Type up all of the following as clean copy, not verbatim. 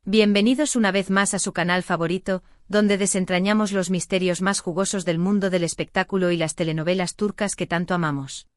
Bienvenidos una vez más a su canal favorito, donde desentrañamos los misterios más jugosos del mundo del espectáculo y las telenovelas turcas que tanto amamos.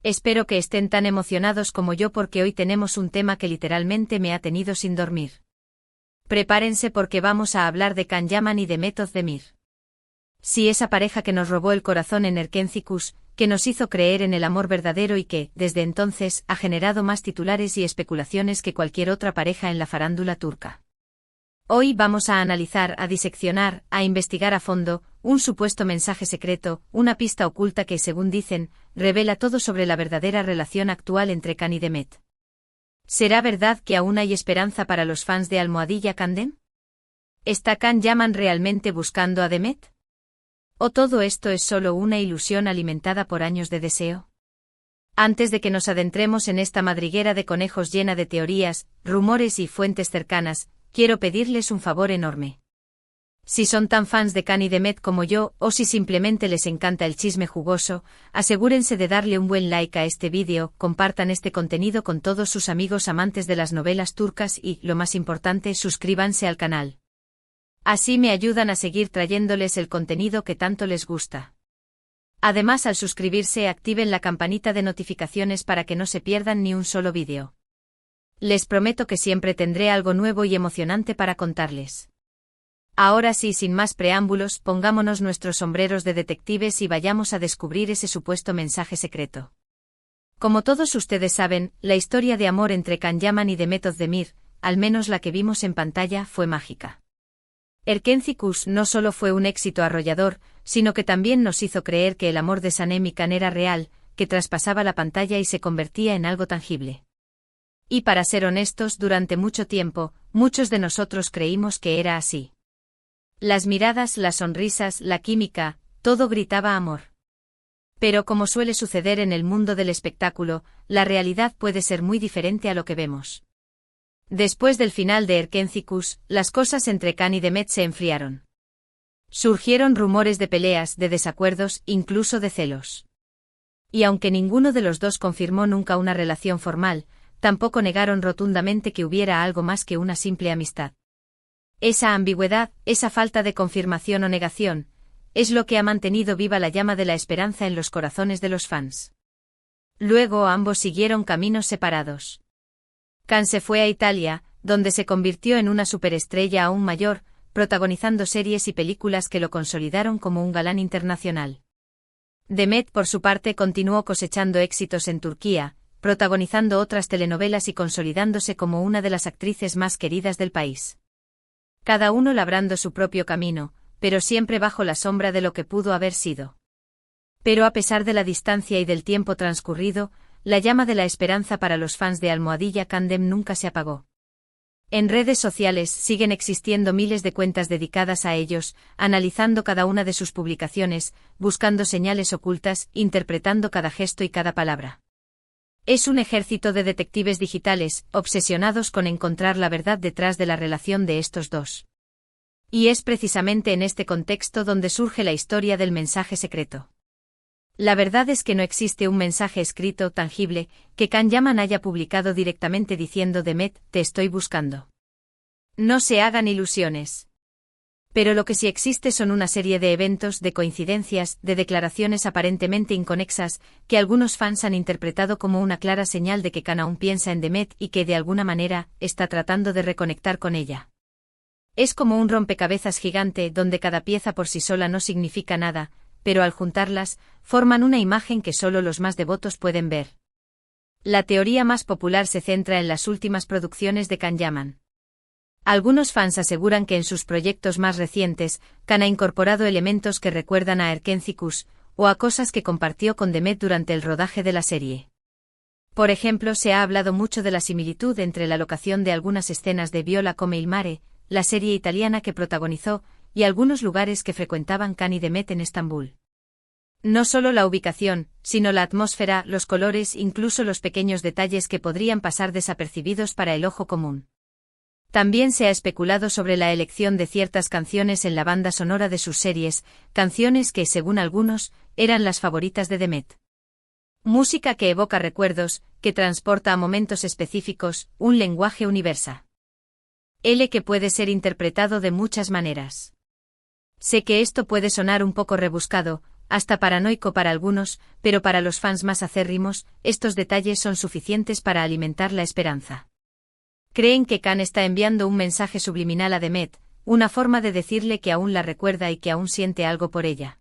Espero que estén tan emocionados como yo porque hoy tenemos un tema que literalmente me ha tenido sin dormir. Prepárense porque vamos a hablar de Can Yaman y Demet Özdemir. Sí, esa pareja que nos robó el corazón en Erkenci, que nos hizo creer en el amor verdadero y que, desde entonces, ha generado más titulares y especulaciones que cualquier otra pareja en la farándula turca. Hoy vamos a analizar, a diseccionar, a investigar a fondo, un supuesto mensaje secreto, una pista oculta que, según dicen, revela todo sobre la verdadera relación actual entre Can y Demet. ¿Será verdad que aún hay esperanza para los fans de Almohadilla Kandem? ¿Está Can Yaman realmente buscando a Demet? ¿O todo esto es solo una ilusión alimentada por años de deseo? Antes de que nos adentremos en esta madriguera de conejos llena de teorías, rumores y fuentes cercanas, quiero pedirles un favor enorme. Si son tan fans de Can y Demet como yo, o si simplemente les encanta el chisme jugoso, asegúrense de darle un buen like a este vídeo, compartan este contenido con todos sus amigos amantes de las novelas turcas y, lo más importante, suscríbanse al canal. Así me ayudan a seguir trayéndoles el contenido que tanto les gusta. Además, al suscribirse, activen la campanita de notificaciones para que no se pierdan ni un solo vídeo. Les prometo que siempre tendré algo nuevo y emocionante para contarles. Ahora sí, sin más preámbulos, pongámonos nuestros sombreros de detectives y vayamos a descubrir ese supuesto mensaje secreto. Como todos ustedes saben, la historia de amor entre Can Yaman y Demet Özdemir, al menos la que vimos en pantalla, fue mágica. Erkenci no solo fue un éxito arrollador, sino que también nos hizo creer que el amor de Sanem y Can era real, que traspasaba la pantalla y se convertía en algo tangible. Y para ser honestos, durante mucho tiempo, muchos de nosotros creímos que era así. Las miradas, las sonrisas, la química, todo gritaba amor. Pero como suele suceder en el mundo del espectáculo, la realidad puede ser muy diferente a lo que vemos. Después del final de Erkenci, las cosas entre Can y Demet se enfriaron. Surgieron rumores de peleas, de desacuerdos, incluso de celos. Y aunque ninguno de los dos confirmó nunca una relación formal, tampoco negaron rotundamente que hubiera algo más que una simple amistad. Esa ambigüedad, esa falta de confirmación o negación, es lo que ha mantenido viva la llama de la esperanza en los corazones de los fans. Luego ambos siguieron caminos separados. Can se fue a Italia, donde se convirtió en una superestrella aún mayor, protagonizando series y películas que lo consolidaron como un galán internacional. Demet, por su parte, continuó cosechando éxitos en Turquía, protagonizando otras telenovelas y consolidándose como una de las actrices más queridas del país. Cada uno labrando su propio camino, pero siempre bajo la sombra de lo que pudo haber sido. Pero a pesar de la distancia y del tiempo transcurrido, la llama de la esperanza para los fans de Almohadilla Kandem nunca se apagó. En redes sociales siguen existiendo miles de cuentas dedicadas a ellos, analizando cada una de sus publicaciones, buscando señales ocultas, interpretando cada gesto y cada palabra. Es un ejército de detectives digitales, obsesionados con encontrar la verdad detrás de la relación de estos dos. Y es precisamente en este contexto donde surge la historia del mensaje secreto. La verdad es que no existe un mensaje escrito, tangible, que Can Yaman haya publicado directamente diciendo Demet, te estoy buscando. No se hagan ilusiones. Pero lo que sí existe son una serie de eventos, de coincidencias, de declaraciones aparentemente inconexas, que algunos fans han interpretado como una clara señal de que Can aún piensa en Demet y que de alguna manera, está tratando de reconectar con ella. Es como un rompecabezas gigante donde cada pieza por sí sola no significa nada, pero al juntarlas, forman una imagen que solo los más devotos pueden ver. La teoría más popular se centra en las últimas producciones de Can Yaman. Algunos fans aseguran que en sus proyectos más recientes, Can ha incorporado elementos que recuerdan a Erkenci o a cosas que compartió con Demet durante el rodaje de la serie. Por ejemplo, se ha hablado mucho de la similitud entre la locación de algunas escenas de Viola come il mare, la serie italiana que protagonizó, y algunos lugares que frecuentaban Can y Demet en Estambul. No solo la ubicación, sino la atmósfera, los colores, incluso los pequeños detalles que podrían pasar desapercibidos para el ojo común. También se ha especulado sobre la elección de ciertas canciones en la banda sonora de sus series, canciones que, según algunos, eran las favoritas de Demet. Música que evoca recuerdos, que transporta a momentos específicos, un lenguaje universal. Que puede ser interpretado de muchas maneras. Sé que esto puede sonar un poco rebuscado, hasta paranoico para algunos, pero para los fans más acérrimos, estos detalles son suficientes para alimentar la esperanza. Creen que Khan está enviando un mensaje subliminal a Demet, una forma de decirle que aún la recuerda y que aún siente algo por ella.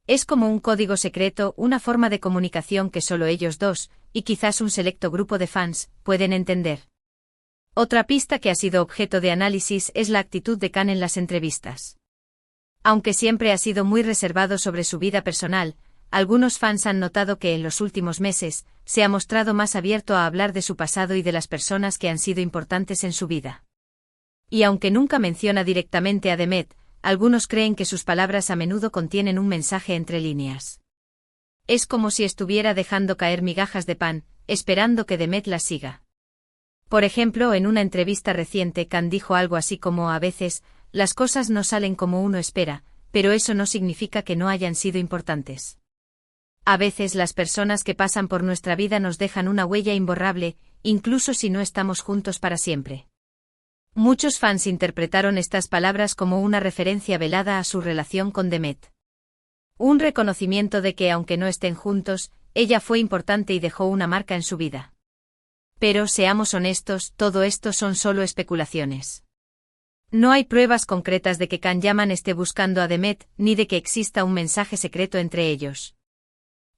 Es como un código secreto, una forma de comunicación que solo ellos dos, y quizás un selecto grupo de fans, pueden entender. Otra pista que ha sido objeto de análisis es la actitud de Khan en las entrevistas. Aunque siempre ha sido muy reservado sobre su vida personal, algunos fans han notado que en los últimos meses, se ha mostrado más abierto a hablar de su pasado y de las personas que han sido importantes en su vida. Y aunque nunca menciona directamente a Demet, algunos creen que sus palabras a menudo contienen un mensaje entre líneas. Es como si estuviera dejando caer migajas de pan, esperando que Demet las siga. Por ejemplo, en una entrevista reciente Khan dijo algo así como: a veces, las cosas no salen como uno espera, pero eso no significa que no hayan sido importantes. A veces las personas que pasan por nuestra vida nos dejan una huella imborrable, incluso si no estamos juntos para siempre. Muchos fans interpretaron estas palabras como una referencia velada a su relación con Demet. Un reconocimiento de que aunque no estén juntos, ella fue importante y dejó una marca en su vida. Pero seamos honestos, todo esto son solo especulaciones. No hay pruebas concretas de que Khan Yaman esté buscando a Demet, ni de que exista un mensaje secreto entre ellos.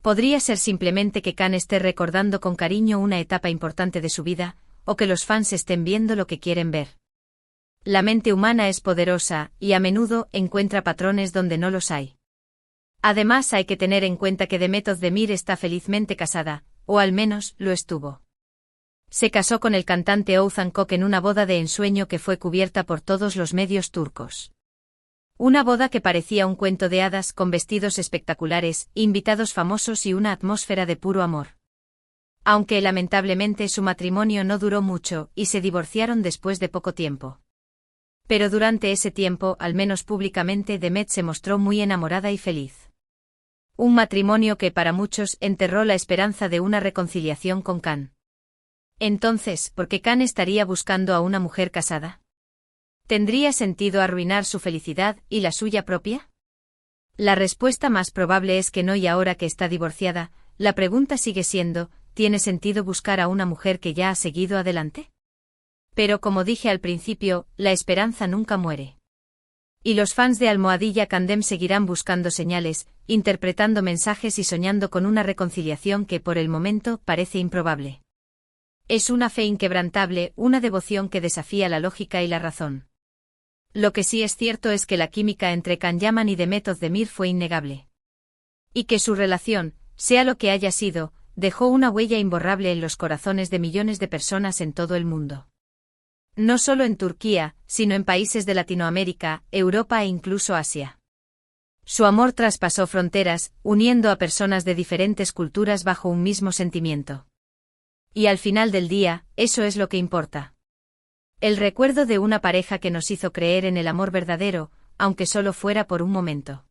Podría ser simplemente que Khan esté recordando con cariño una etapa importante de su vida, o que los fans estén viendo lo que quieren ver. La mente humana es poderosa, y a menudo encuentra patrones donde no los hay. Además hay que tener en cuenta que Demet Özdemir está felizmente casada, o al menos lo estuvo. Se casó con el cantante Oğuzhan Koç en una boda de ensueño que fue cubierta por todos los medios turcos. Una boda que parecía un cuento de hadas, con vestidos espectaculares, invitados famosos y una atmósfera de puro amor. Aunque lamentablemente su matrimonio no duró mucho, y se divorciaron después de poco tiempo. Pero durante ese tiempo, al menos públicamente, Demet se mostró muy enamorada y feliz. Un matrimonio que para muchos enterró la esperanza de una reconciliación con Khan. Entonces, ¿por qué Khan estaría buscando a una mujer casada? ¿Tendría sentido arruinar su felicidad y la suya propia? La respuesta más probable es que no, y ahora que está divorciada, la pregunta sigue siendo: ¿tiene sentido buscar a una mujer que ya ha seguido adelante? Pero como dije al principio, la esperanza nunca muere. Y los fans de Almohadilla Candem seguirán buscando señales, interpretando mensajes y soñando con una reconciliación que por el momento parece improbable. Es una fe inquebrantable, una devoción que desafía la lógica y la razón. Lo que sí es cierto es que la química entre Khan Yaman y Demet Özdemir fue innegable. Y que su relación, sea lo que haya sido, dejó una huella imborrable en los corazones de millones de personas en todo el mundo. No solo en Turquía, sino en países de Latinoamérica, Europa e incluso Asia. Su amor traspasó fronteras, uniendo a personas de diferentes culturas bajo un mismo sentimiento. Y al final del día, eso es lo que importa. El recuerdo de una pareja que nos hizo creer en el amor verdadero, aunque solo fuera por un momento.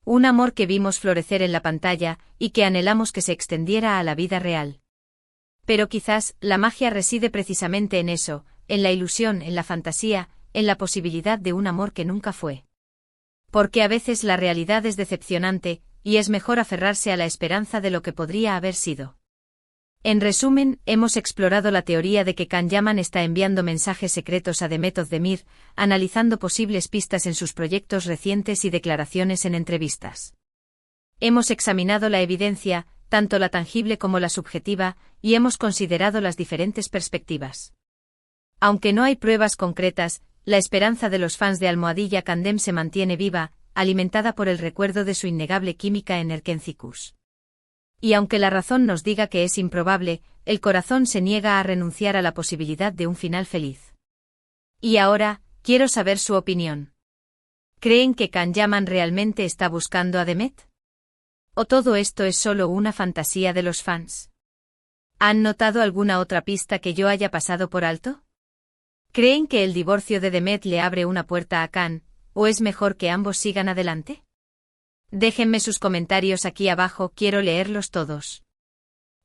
Un amor que vimos florecer en la pantalla, y que anhelamos que se extendiera a la vida real. Pero quizás, la magia reside precisamente en eso, en la ilusión, en la fantasía, en la posibilidad de un amor que nunca fue. Porque a veces la realidad es decepcionante, y es mejor aferrarse a la esperanza de lo que podría haber sido. En resumen, hemos explorado la teoría de que Khan Yaman está enviando mensajes secretos a Demet Özdemir, analizando posibles pistas en sus proyectos recientes y declaraciones en entrevistas. Hemos examinado la evidencia, tanto la tangible como la subjetiva, y hemos considerado las diferentes perspectivas. Aunque no hay pruebas concretas, la esperanza de los fans de Almohadilla Candem se mantiene viva, alimentada por el recuerdo de su innegable química en Erkencikus. Y aunque la razón nos diga que es improbable, el corazón se niega a renunciar a la posibilidad de un final feliz. Y ahora, quiero saber su opinión. ¿Creen que Khan Yaman realmente está buscando a Demet? ¿O todo esto es solo una fantasía de los fans? ¿Han notado alguna otra pista que yo haya pasado por alto? ¿Creen que el divorcio de Demet le abre una puerta a Khan, o es mejor que ambos sigan adelante? Déjenme sus comentarios aquí abajo, quiero leerlos todos.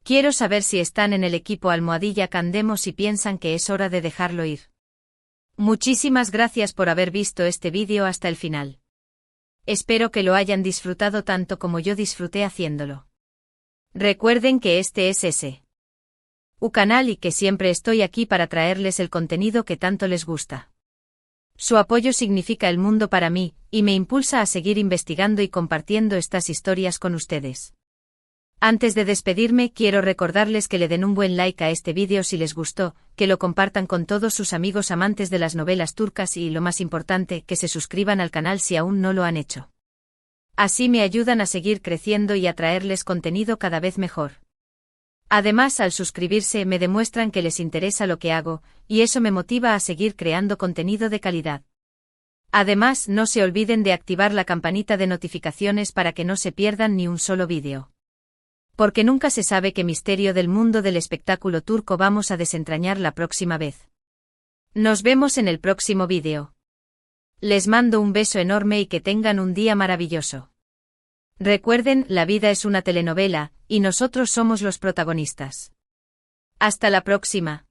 Quiero saber si están en el equipo Almohadilla Candem o si piensan que es hora de dejarlo ir. Muchísimas gracias por haber visto este vídeo hasta el final. Espero que lo hayan disfrutado tanto como yo disfruté haciéndolo. Recuerden que este es su canal y que siempre estoy aquí para traerles el contenido que tanto les gusta. Su apoyo significa el mundo para mí, y me impulsa a seguir investigando y compartiendo estas historias con ustedes. Antes de despedirme, quiero recordarles que le den un buen like a este vídeo si les gustó, que lo compartan con todos sus amigos amantes de las novelas turcas y, lo más importante, que se suscriban al canal si aún no lo han hecho. Así me ayudan a seguir creciendo y a traerles contenido cada vez mejor. Además, al suscribirse me demuestran que les interesa lo que hago, y eso me motiva a seguir creando contenido de calidad. Además, no se olviden de activar la campanita de notificaciones para que no se pierdan ni un solo vídeo. Porque nunca se sabe qué misterio del mundo del espectáculo turco vamos a desentrañar la próxima vez. Nos vemos en el próximo vídeo. Les mando un beso enorme y que tengan un día maravilloso. Recuerden, la vida es una telenovela, y nosotros somos los protagonistas. Hasta la próxima.